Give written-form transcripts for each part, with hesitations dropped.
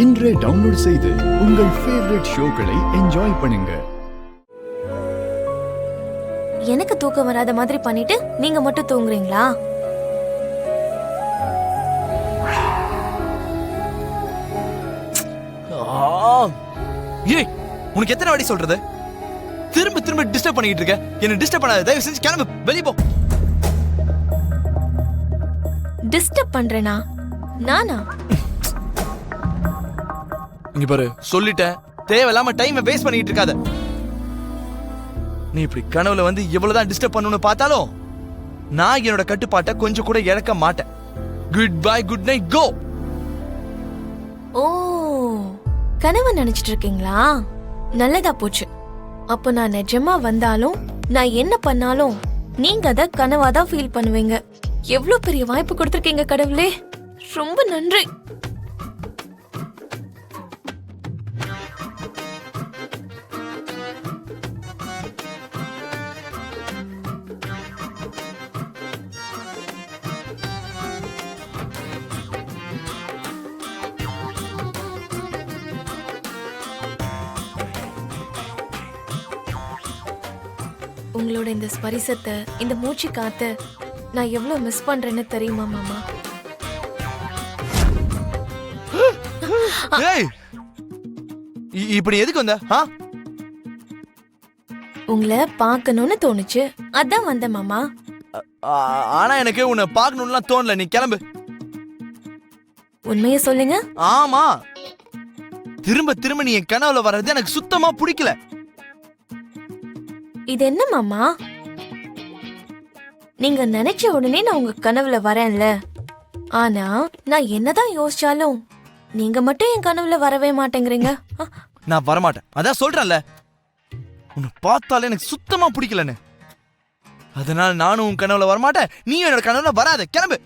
இன்றே டவுன்லோட் செய்து உங்கள் ஃபேவரட் ஷோக்களை என்ஜாய் பண்ணுங்க. எனக்கு தூக்கம் வராத மாதிரி பண்ணிட்டு நீங்க மட்டும் தூங்குறீங்களா? ஏய், உனக்கு எத்தனை வாட்டி சொல்றது? திரும்ப திரும்ப டிஸ்டர்ப் பண்ணிட்டு இருக்க. என்ன டிஸ்டர்ப் பண்ணாத, தயவு செஞ்சு கிளம்பு, வெளிய போ. டிஸ்டர்ப் பண்றேனா? நானா? இங்க பாரு, சொல்லிட்டேன், தேவையில்லாம டைமை வேஸ்ட் பண்ணிட்டு இருக்காத. நீ இப்படி கனவுல வந்து எவ்வளவுதான் டிஸ்டர்ப் பண்ணணும்னு பார்த்தாலும் நான் என்னோட கட்டுப்பாட்டை கொஞ்சம் கூட இழக்க மாட்டேன். குட் பை, குட் நைட், கோ. ஓ, கனவு நினைச்சிட்டு இருக்கீங்களா? நல்லதா போச்சு. அப்போ நான் நிஜமா வந்தாலும் நான் என்ன பண்ணாலும் நீங்க அத கனவாதான் ஃபீல் பண்ணுவீங்க. எவ்வளவு பெரிய வாய்ப்பு கொடுத்திருக்கீங்க கடவுளே, ரொம்ப நன்றி. உங்களோட இந்த ஸ்பரிசத்தை, இந்த மூச்சு காத்த நான் எவ்வளவு மிஸ் பண்றேன்னு தெரியுமா மாமா? ஏய், இப்படி எதுக்கு வந்த? உங்களை பார்க்கணும்னு தோணுச்சு, அதான் வந்த மாமா. ஆனா எனக்கு உன்னை பார்க்கணும்லாம் தோணல, நீ கிளம்பு. உண்மையை சொல்லுங்க. ஆமா, திரும்ப திரும்ப நீ என் கனவுல வர்றது எனக்கு சுத்தமா பிடிக்கல. இது என்ன மாமா, நீங்க நினைச்ச உடனே நான் உங்க கனவுல வரேன்ல, ஆனா நான் என்னதான் யோசிச்சாலும் நீங்க மட்டும் என் கனவுல வரவே மாட்டேங்கிறீங்க. நான் வரமாட்டேன், அதான் சொல்றேன்ல, உன்னை பார்த்தாலே எனக்கு சுத்தமா பிடிக்கலன்னு. அதனால நானும் உன் கனவுல வரமாட்டேன், நீ என்னோட கனவுல வராத, கிளம்பு.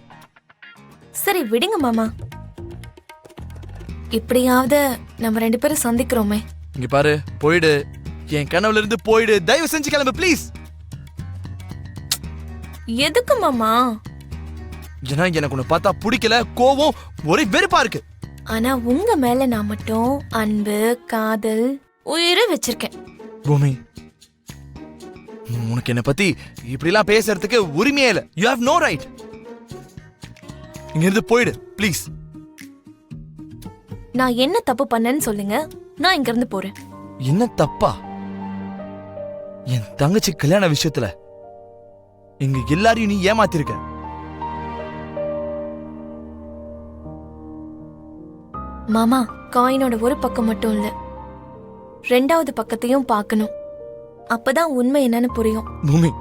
சரி விடுங்க மாமா, இப்படியாவது நம்ம 2 பேரும் சந்திக்கிறோமே. இங்க பாரு, போயிடு, என் கனவுல இருந்து போயிடு, தயவு செஞ்சு கிளம்பு ப்ளீஸ். எதுக்கு மாமா? ஏன்னா எனக்கு உன்னை பார்த்தா பிடிக்கல, கோவம், ஒரே வெறுப்பா இருக்கு. ஆனா உங்க மேல நான் மட்டும் அன்பு, காதல், உயிரை வச்சிருக்கேன். பூமி, உனக்கு என்ன பத்தி இப்படி எல்லாம் பேசுறதுக்கு உரிமையே இல்ல. You have no right. இங்க இருந்து போயிடு ப்ளீஸ். நான் என்ன தப்பு பண்ணேன்னு சொல்லுங்க, நான் இங்க இருந்து போறேன். என்ன தப்பா? என் தங்கச்சி கல்யாண விஷயத்துல எங்க எல்லாரையும் நீ ஏமாத்திருக்க. மாமா, காயினோட ஒரு பக்கம் மட்டும் இல்ல, 2வது பக்கத்தையும் பார்க்கணும். அப்பதான் உண்மை என்னன்னு புரியும். பூமி,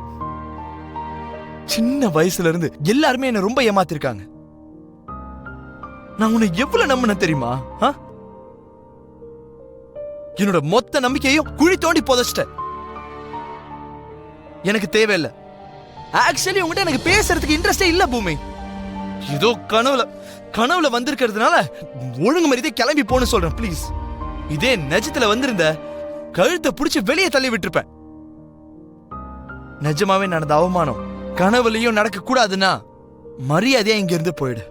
சின்ன வயசுல இருந்து எல்லாருமே என்ன ரொம்ப ஏமாத்திருக்காங்க. நான் உன்னை எவ்வளவு நம்பின தெரியுமா? என்னோட மொத்த நம்பிக்கையும் குழி தோண்டி புதைச்சிட்ட. எனக்கு தேவையில்லை. ஆக்சுவலி உங்ககிட்ட எனக்கு பேசுறதுக்கு இன்ட்ரெஸ்டே இல்ல பூமி. ஏதோ கனவுல வந்திருக்கிறதுனால ஒழுங்கு மரியாதை கிளம்பி போன்னு சொல்றேன் ப்ளீஸ். இதே நிஜத்துல வந்திருந்த கழுத்தை புடிச்சு வெளியே தள்ளி விட்டுருப்பேன். நிஜமாவே நடந்த அவமானம் கனவுலயும் நடக்க கூடாதுன்னா மரியாதையா இங்க இருந்து போயிடு.